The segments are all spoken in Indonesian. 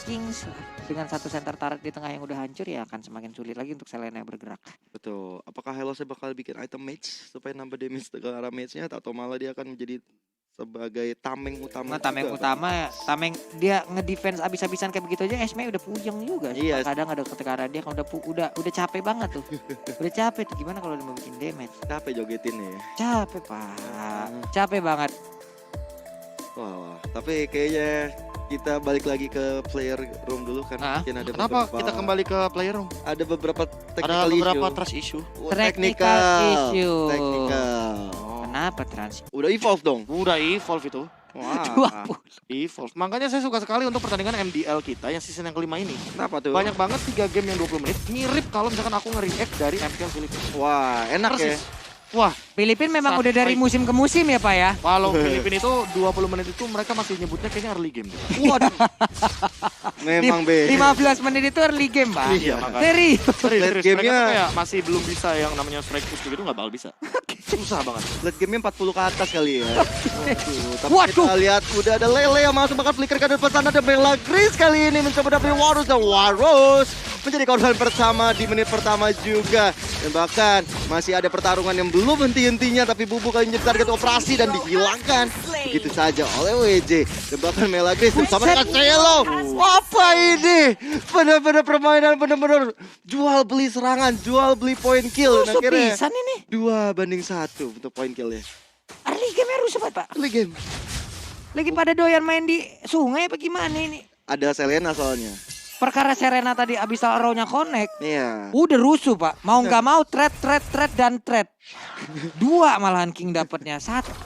Kings dengan satu center turret di tengah yang udah hancur ya akan semakin sulit lagi untuk Selena bergerak. Betul. Apakah Helosnya bakal bikin item mage supaya nambah damage ke arah mage-nya atau malah dia akan menjadi sebagai tameng utama Tameng juga, utama, tameng dia ngedefense abis-abisan kayak begitu aja Esme udah puyeng juga. Iya. Kadang ada ketika arah dia kan udah capek banget tuh. Udah capek tuh gimana kalau dia mau bikin damage. Capek jogetin ya. Capek Pak. Capek banget. Wah, tapi kayaknya kita balik lagi ke player room dulu kan. Mungkin ada Kenapa beberapa, kita kembali ke player room? ada beberapa Ada technical beberapa issue. trust issue. Oh, Technical issue. Technical. Kenapa trans? Udah evolve dong. Udah evolve itu. Wah. Evolve. Makanya saya suka sekali untuk pertandingan MDL kita yang season yang kelima ini. Kenapa tuh? Banyak banget 3 game yang 20 menit. Mirip kalau misalkan aku nge-react dari MPL Filipina. Wah, enak ya. Persis. Wah, Filipina memang Sampai- udah dari musim ke musim ya Pak ya? kalau Filipina itu 20 menit itu mereka masih nyebutnya kayaknya early game. Waduh. Memang be. 15 menit itu early game Pak. Iya, makanya. Serius. Serius, Late serius. game-nya- Mereka tuh kayak masih belum bisa yang namanya strike push begitu, nggak bakal bisa. Susah banget. Late game-nya 40 ke atas kali ya. Waduh, tapi Waduh. kita lihat udah ada Lele yang masuk bakal flicker ke depan sana, ada Bella Grace kali ini mencoba dapetin Warus, dan Warus menjadi korban pertama di menit pertama juga. Dan bahkan masih ada pertarungan yang belum henti-hentinya, tapi Bubu kali ini jadi target operasi dan dihilangkan begitu saja oleh WJ. Dan bahkan Bella Grace bersama dengan Celo. Apa ini? Benar-benar permainan benar-benar jual beli serangan, jual beli point kill. Dan Rusuh akhirnya pisan ini. 2-1 untuk point kill ya. Early game-nya rusuh banget Pak. Early game. Lagi pada doyan main di sungai apa gimana ini? Ada Selena soalnya. Perkara Serena tadi abis arrow-nya connect. Iya. Udah rusuh Pak. Mau nggak mau thread dan thread. Dua malahan King dapatnya.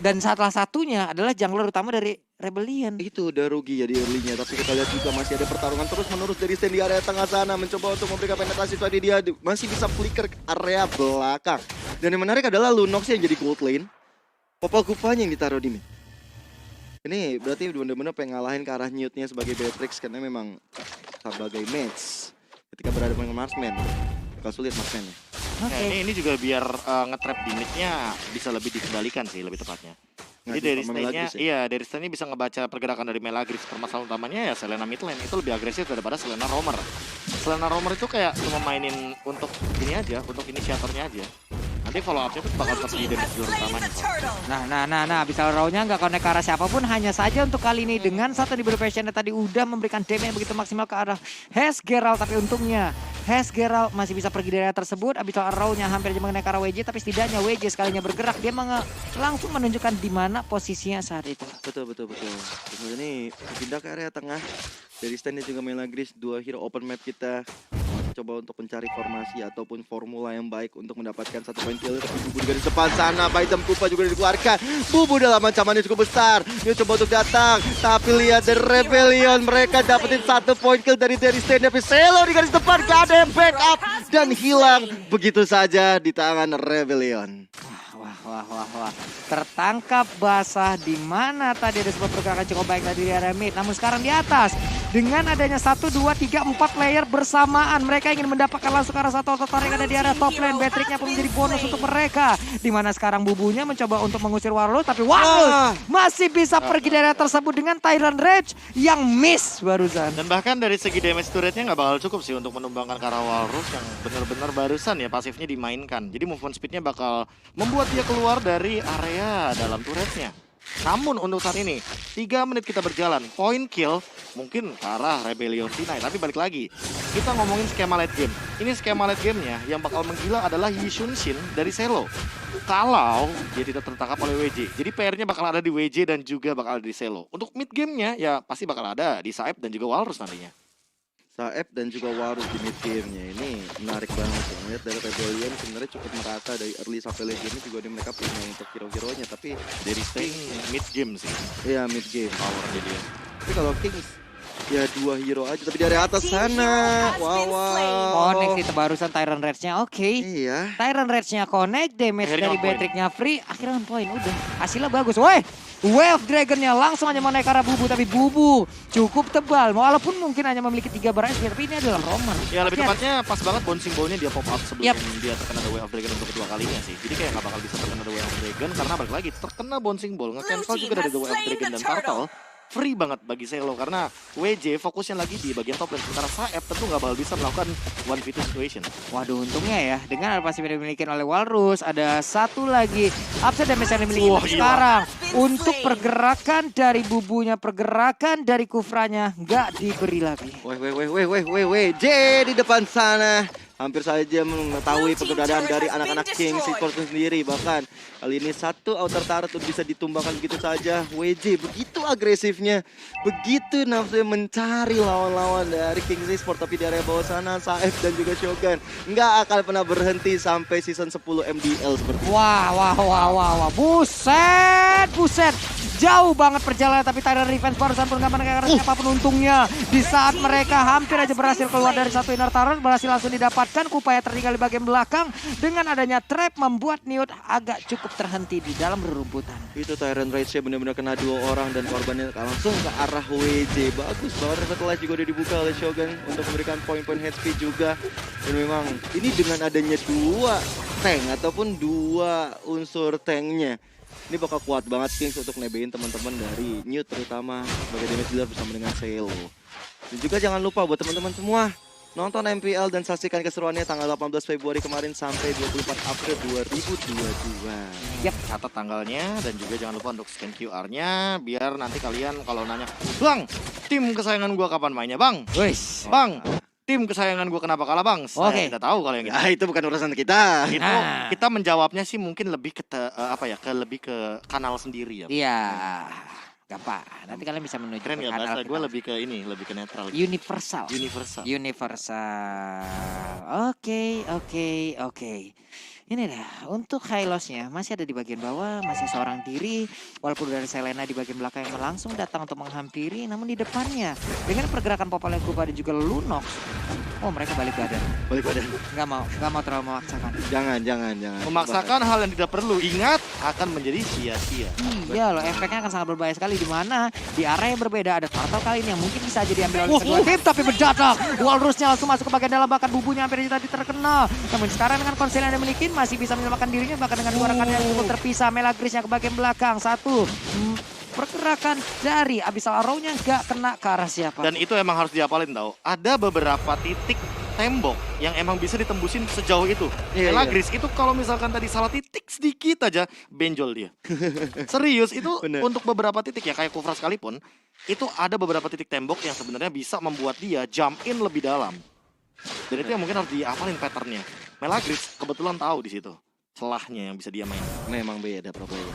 Dan salah satunya adalah jungler utama dari Rebellion. Itu udah rugi ya di early-nya, tapi kita lihat juga masih ada pertarungan terus menerus dari stand di area tengah sana, mencoba untuk memberikan penetrasi tadi, dia masih bisa flicker ke area belakang. Dan yang menarik adalah Lunox yang jadi gold lane, Popol Kupanya yang ditaruh di mid. Ini berarti benar-benar pengen ngalahin ke arah Newt-nya sebagai Beatrix, karena memang sebagai match ketika berada dengan Marksman bakal sulit Marksman-nya. Oke. Ini juga biar nge-trap di mid-nya bisa lebih dikendalikan sih lebih tepatnya. Jadi dari stand-nya, dari stand-nya bisa ngebaca pergerakan dari Melagris. Permasalahan utamanya ya Selena mid lane itu lebih agresif daripada Selena Roamer. Selena Roamer itu kayak cuma mainin untuk ini aja, untuk inisiatornya aja. Nanti follow up-nya tuh bakal tetap di damage jurus utamanya. Nah, abis arrow-nya nggak connect ke arah siapapun, hanya saja untuk kali ini dengan satu di passionnya tadi udah memberikan damage yang begitu maksimal ke arah Hes Geralt, tapi untungnya Hes Geralt masih bisa pergi dari area tersebut. Abis arrow-nya hampir aja mengenai ke arah WJ, tapi setidaknya WJ sekalinya bergerak, dia langsung menunjukkan di mana posisinya saat itu. Betul. Kemudian ini pindah ke area tengah. Dari stand-nya juga Melagris, 2 hero open map kita coba untuk mencari formasi ataupun formula yang baik untuk mendapatkan satu point kill. Tapi Bubu juga di depan sana, item Kupa juga dikeluarkan. Bubu dalam ancamannya cukup besar, dia coba untuk datang, tapi lihat The Rebellion, mereka dapetin satu point kill dari stand. Tapi Celo di garis depan, gak ada yang backup dan hilang begitu saja di tangan Rebellion. Wah. Tertangkap basah di mana tadi ada sebuah pergerakan cukup baik tadi di area mid. Namun sekarang di atas dengan adanya 1, 2, 3, 4 player bersamaan. Mereka ingin mendapatkan langsung ke arah satu otot-otot yang ada di area top lane. Batriknya pun menjadi bonus untuk mereka. Di mana sekarang Bubunya mencoba untuk mengusir Warlord, tapi Warlord masih bisa pergi dari area tersebut dengan Tyrant Rage yang miss barusan. Dan bahkan dari segi damage turret-nya nggak bakal cukup sih untuk menumbangkan ke arah Walrus yang benar-benar barusan ya pasifnya dimainkan. Jadi movement speed-nya bakal membuat dia keluar dari area dalam turretnya. Namun untuk saat ini 3 menit kita berjalan, point kill mungkin ke arah Rebellion Sinai. Tapi balik lagi, kita ngomongin skema late game. Ini skema late gamenya yang bakal menggila adalah Yishun Shin dari Celo. Kalau dia tidak tertangkap oleh WJ, jadi PR-nya bakal ada di WJ dan juga bakal ada di Celo. Untuk mid game-nya ya pasti bakal ada di Saeb dan juga Walrus nantinya. Saeb dan juga Warus di mid game-nya ini menarik banget ya. Melihat dari Rebellion sebenarnya cukup merata dari early sampai late game juga mereka punya untuk hero-heronya, tapi Dari Sting mid game sih ya mid game. powernya dia. Tapi kalau Kings ya 2 hero aja, tapi dari atas sana. Wow. Connect itu barusan Tyrant Rage-nya oke. Iya. Tyrant Rage-nya connect, damage Akhirnya dari on point. Batriknya free, akhirnya on point, udah. Hasilnya bagus, woi. Wave Dragon-nya langsung aja menaik ke arah Bubu, tapi Bubu cukup tebal. Walaupun mungkin hanya memiliki 3 barang, tapi ini adalah Roman. Ya lebih Tapi tepatnya pas banget bouncing ball-nya dia pop up sebelum Yap. dia terkena The Way of Dragon untuk kedua kalinya sih. Jadi kayak nggak bakal bisa terkena The Way of Dragon karena balik lagi terkena bouncing ball, nge-cancel juga dari The Way of Dragon dan Turtle. free banget bagi Selo karena WJ fokusnya lagi di bagian top lane. Sementara Saeb tentu nggak bakal bisa melakukan 1v2 situation. Waduh, untungnya ya dengan pasti yang dimiliki oleh Walrus ada satu lagi upset damage yang dimiliki Wah, gila. sekarang. Untuk pergerakan dari bubunya, pergerakan dari Kufranya nggak diberi lagi. J di depan sana. Hampir saja mengetahui keberadaan dari anak-anak King Esports sendiri. Bahkan kali ini satu outer turret bisa ditumbangkan begitu saja. WJ begitu agresifnya, begitu nafsu mencari lawan-lawan dari King Esports. Tapi di area bawah sana Saeb dan juga Shogun nggak akan pernah berhenti sampai season 10 MDL seperti itu. Wah. Buset. Jauh banget perjalanan tapi Tyler Revenge barusan pun nggak mendengarkan siapapun untungnya. Di saat mereka hampir aja berhasil keluar dari satu inner turret, berhasil langsung didapatkan. Kupaya tertinggal di bagian belakang. Dengan adanya trap membuat Newt agak cukup terhenti di dalam rerumputan. Itu Tyrant Rage-nya benar-benar kena 2 orang dan korbannya langsung ke arah WJ. Bagus banget, setelah juga udah dibuka oleh Shogun untuk memberikan poin-poin HP juga. Dan memang ini dengan adanya 2 tank ataupun 2 unsur tanknya, ini bakal kuat banget Kings untuk nebein teman-teman dari Newt terutama sebagai damage dealer bersama dengan Selo. Dan juga jangan lupa buat teman-teman semua nonton MPL dan saksikan keseruannya tanggal 18 Februari kemarin sampai 24 April 2022. Yap, catat tanggalnya dan juga jangan lupa untuk scan QR-nya biar nanti kalian kalau nanya, "Bang, tim kesayangan gua kapan mainnya, Bang?" Wis. "Bang, tim kesayangan gua kenapa kalah, Bang?" Saya Oke. tidak tahu kalau yang gitu. Ya itu bukan urusan kita. Itu Nah. kita menjawabnya sih mungkin lebih ke lebih ke kanal sendiri ya. Iya. Gampang. Nanti kalian bisa menuju Keren ke ya kanal bahasa gue kita. lebih ke ini, lebih ke netral. Universal. Universal. Oke. Ini dah, untuk Hylos-nya masih ada di bagian bawah, masih seorang diri. Walaupun dari Selena di bagian belakang yang langsung datang untuk menghampiri, namun di depannya dengan pergerakan Popol Kuba dan juga Lunox. Oh, mereka balik badan. Balik badan. Nggak mau terlalu memaksakan. Jangan. Memaksakan hal yang tidak perlu, ingat akan menjadi sia-sia. Iya loh, efeknya akan sangat berbahaya sekali di mana di area yang berbeda ada turtle kali ini yang mungkin bisa jadi diambil oleh kedua tim tapi berjadak. Walrusnya langsung masuk ke bagian dalam bahkan bubunya hampir tadi terkena. Namun sekarang dengan konsel yang dimiliki masih bisa menyelamatkan dirinya bahkan dengan dua rekan yang cukup terpisah. Melagrisnya ke bagian belakang satu. Pergerakan dari Abyssal Arrow-nya nggak kena ke arah siapa. Dan itu emang harus diapalin tau. Ada beberapa titik tembok yang emang bisa ditembusin sejauh itu. Iya, Melagris itu kalau misalkan tadi salah titik sedikit aja benjol dia. Serius itu Bener. untuk beberapa titik ya kayak Kufra sekalipun itu ada beberapa titik tembok yang sebenarnya bisa membuat dia jump in lebih dalam. Dan itu yang mungkin harus diapalin patternnya. Melagris kebetulan tahu di situ celahnya yang bisa dia main. Memang beda pro player.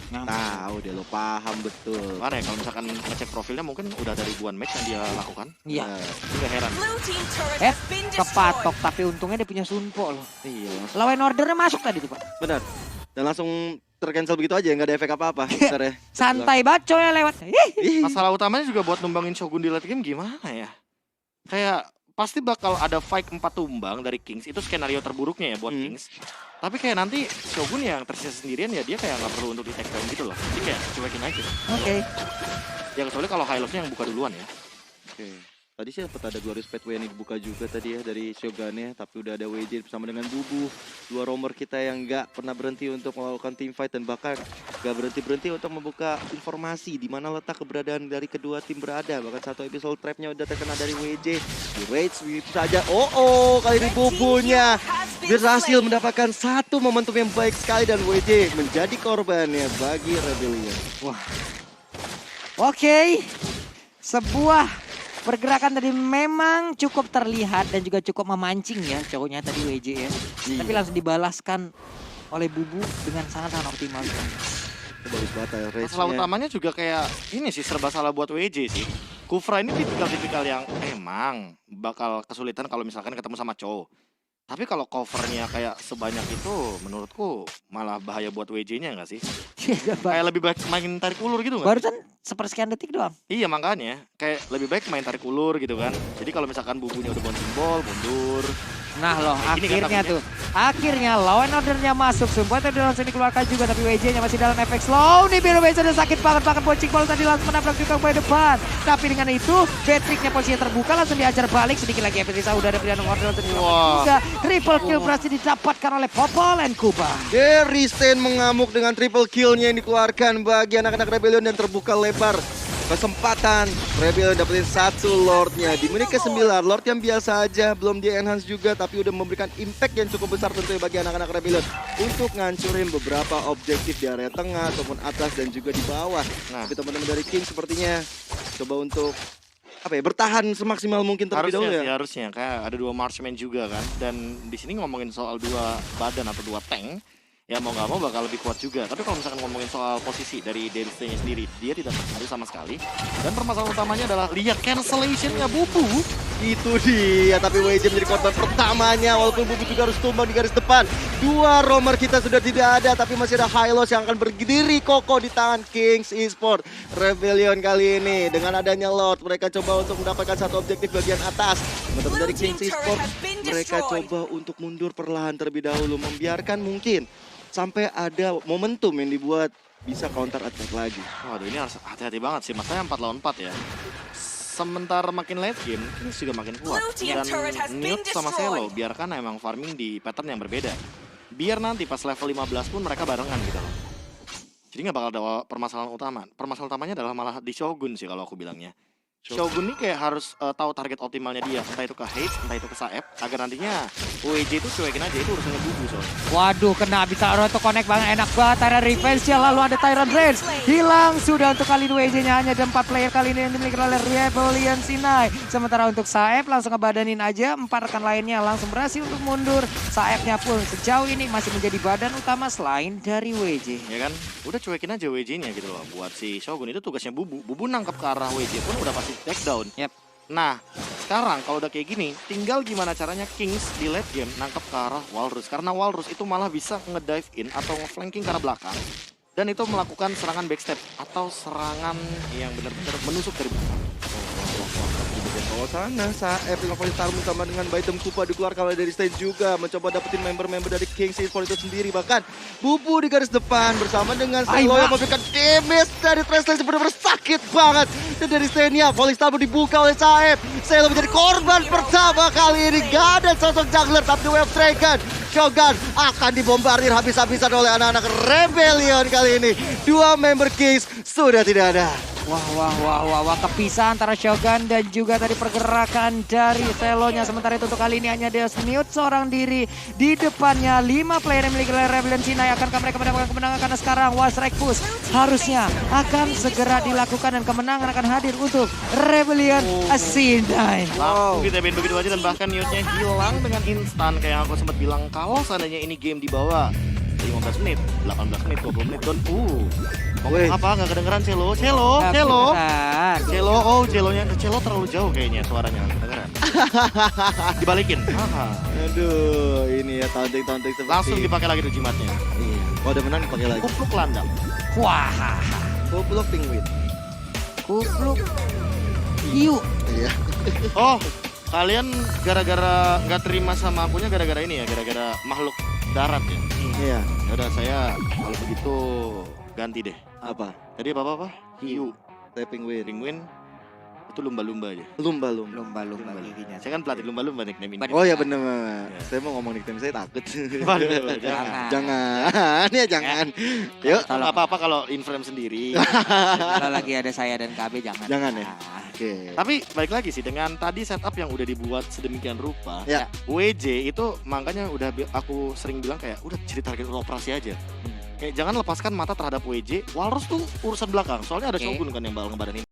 Nah, Tahu deh, lo paham betul. Mana ya kalau misalkan ngecek profilnya mungkin udah ada ribuan match yang dia lakukan. iya. Juga heran. Kepatok tapi untungnya dia punya Sunpo loh. Iya, Lawan ordernya masuk tadi tuh Pak. benar. Dan langsung tercancel begitu aja, nggak ada efek apa-apa. Bentar ya. Santai baco ya lewat. Ih, Masalah utamanya juga buat numbangin Shogun di late game gimana ya? Kayak pasti bakal ada fight 4 tumbang dari Kings. Itu skenario terburuknya ya buat Kings. Tapi kayak nanti Shogun yang tersisa sendirian ya dia kayak nggak perlu untuk di take down gitu loh. Jadi kayak cuekin aja. Oke. Ya kecuali kalau Hylos-nya yang buka duluan ya. Oke. Tadi sih sempat ada Glorious Pathway yang dibuka juga tadi ya dari Shogun-nya, tapi udah ada WJ bersama dengan Bubu. 2 roamer kita yang nggak pernah berhenti untuk melakukan team fight dan bahkan nggak berhenti untuk membuka informasi di mana letak keberadaan dari kedua tim berada. Bahkan satu episode trapnya udah terkena dari WJ. Di rage sweep saja. Kali ini Bubunya berhasil mendapatkan satu momentum yang baik sekali dan WJ menjadi korbannya bagi Rebellion. Oke. Sebuah pergerakan tadi memang cukup terlihat dan juga cukup memancing ya cowoknya tadi WJ ya. Iya. Tapi langsung dibalaskan oleh Bubu dengan sangat-sangat optimal. Itu bagus banget ya, Masalah rage-nya. utamanya juga kayak ini sih serba salah buat WJ sih. Kufra ini tipikal-tipikal yang emang bakal kesulitan kalau misalkan ketemu sama cowok. Tapi kalau covernya kayak sebanyak itu menurutku malah bahaya buat WJ-nya nggak sih? Kayak lebih baik main tarik ulur gitu nggak? Barusan sepersekian detik doang. Iya makanya kayak lebih baik main tarik ulur gitu kan. Jadi kalau misalkan bubunya udah bouncing ball, mundur. Nah loh, Ini kan akhirnya takutnya. tuh. Akhirnya lawan ordernya masuk. Sumpah tadi langsung dikeluarkan juga. Tapi WJ-nya masih dalam efek slow. Nih biru WJ udah sakit banget. Bahkan bouncing ball tadi langsung menabrak juga ke depan. Tapi dengan itu, Patricknya posisinya terbuka. Langsung diajar balik. Sedikit lagi Episisa udah ada pilihan order untuk dilakukan juga. Triple kill berhasil didapatkan oleh Popol and Kuba. Dari Stain mengamuk dengan triple kill-nya yang dikeluarkan bagi anak-anak Rebellion dan terbuka lebar kesempatan Rebel dapetin satu Lordnya. Di menit ke-9, Lord yang biasa aja, belum di enhance juga, tapi udah memberikan impact yang cukup besar tentunya bagi anak-anak Rebellion untuk ngancurin beberapa objektif di area tengah ataupun atas dan juga di bawah. Nah, Tapi teman-teman dari King sepertinya coba untuk bertahan semaksimal mungkin terlebih dahulu harusnya ya. sih, harusnya kayak ada 2 marksman juga kan. Dan di sini ngomongin soal 2 badan atau 2 tank, ya mau nggak mau bakal lebih kuat juga. Tapi kalau misalkan ngomongin soal posisi dari Delistanya sendiri, dia tidak terpengaruh sama sekali. Dan permasalahan utamanya adalah lihat cancellationnya Bubu. Itu dia, tapi WJ menjadi korban pertamanya walaupun Bubu juga harus tumbang di garis depan. 2 roamer kita sudah tidak ada, tapi masih ada Hylos yang akan berdiri kokoh di tangan Kings Esports Rebellion kali ini. Dengan adanya Lord, mereka coba untuk mendapatkan satu objektif bagian atas. Teman-teman dari Kings Esports, mereka coba untuk mundur perlahan terlebih dahulu, membiarkan mungkin sampai ada momentum yang dibuat bisa counter attack lagi. Waduh, ini harus hati-hati banget sih, makanya 4 lawan 4 ya. Sementara makin late game, Kings juga makin kuat. Dan Newt sama Selo biarkan emang farming di pattern yang berbeda. Biar nanti pas level 15 pun mereka barengan gitu loh. Jadi nggak bakal ada permasalahan utama. Permasalahan utamanya adalah malah di Shogun sih kalau aku bilangnya. Shogun ini kayak harus tahu target optimalnya dia, entah itu ke Haze, entah itu ke Saeb, agar nantinya WJ itu cuekin aja, itu urusannya Bubu soalnya. Waduh, kena bisa auto connect banget, enak banget. Tyrant Revenge ya, lalu ada Tyrant Rage. Hilang sudah untuk kali ini WJ-nya, hanya ada 4 player kali ini yang dimiliki oleh Rebellion Sinai. Sementara untuk Saeb langsung ngebadanin aja, 4 rekan lainnya langsung berhasil untuk mundur. Saebnya pun sejauh ini masih menjadi badan utama selain dari WJ. Ya kan, udah cuekin aja WJ-nya gitu loh. Buat si Shogun itu tugasnya Bubu. Bubu nangkep ke arah WJ pun udah pasti take down. Yep. Nah, sekarang kalau udah kayak gini, tinggal gimana caranya Kings di late game nangkep ke arah Walrus. Karena Walrus itu malah bisa nge-dive in atau nge-flanking ke arah belakang. Dan itu melakukan serangan backstep atau serangan yang benar-benar menusuk dari belakang. Bawah sana, Saeb dengan volley Tarmu sama dengan Baitem Kupa dikeluarkan oleh dari stage juga. Mencoba dapetin member-member dari Kings Esports itu sendiri. Bahkan Bubu di garis depan bersama dengan Selo yang memberikan damage dari Translation benar-benar sakit banget. Dan dari Stenia, volley Tarmu dibuka oleh Saeb. Selo menjadi korban pertama kali ini. Gak ada sosok jungler, tapi Wave Dragon Shogun akan dibombardir habis-habisan oleh anak-anak Rebellion kali ini. 2 member Kings sudah tidak ada. Wah, kepisah antara Shogun dan juga tadi pergerakan dari Selonya. Sementara itu untuk kali ini hanya ada Newt seorang diri di depannya. 5 player yang memiliki Rebellion Sinai. Akankah mereka mendapatkan kemenangan? Karena sekarang Wasrek Push harusnya akan segera dilakukan dan kemenangan akan hadir untuk Rebellion Sinai. Langsung ditebin begitu aja dan bahkan Newt-nya hilang dengan instan. Kayak yang aku sempat bilang, kalau seandainya ini game dibawa 15 menit, 18 menit, 20 menit, dan ngomong apa nggak kedengeran Celo? Celo, oh Celo terlalu jauh kayaknya suaranya, kedengeran. Dibalikin. Aduh, ini ya taunting seperti. Langsung dipakai lagi tuh jimatnya. Iya. Kalau udah menang dipakai lagi. Kupluk landang. Wah, Kupluk penguin. kupluk. Hiu. Iya. Oh, kalian gara-gara nggak terima sama akunya gara-gara ini ya, gara-gara makhluk darat ya. Iya. Yaudah saya kalau begitu ganti deh. Apa? Tadi apa? Hiu, Saya penguin. penguin, itu lumba-lumba aja. Lumba-lumba. giginya. Saya kan pelatih lumba-lumba nickname ini. Oh ya bener. Ya. Saya mau ngomong nickname saya takut. Waduh, jangan. Jangan. Ya jangan. Yuk. Nggak apa-apa kalau in frame sendiri. Kalau lagi ada saya dan KB jangan. Jangan ya? Ah. Oke. Tapi balik lagi sih dengan tadi setup yang udah dibuat sedemikian rupa. Ya. WJ itu makanya udah aku sering bilang kayak udah jadi target operasi aja. Kayak jangan lepaskan mata terhadap WJ. Walrus tuh urusan belakang. Soalnya ada Oke. Shogun kan yang bakal ngebadanin.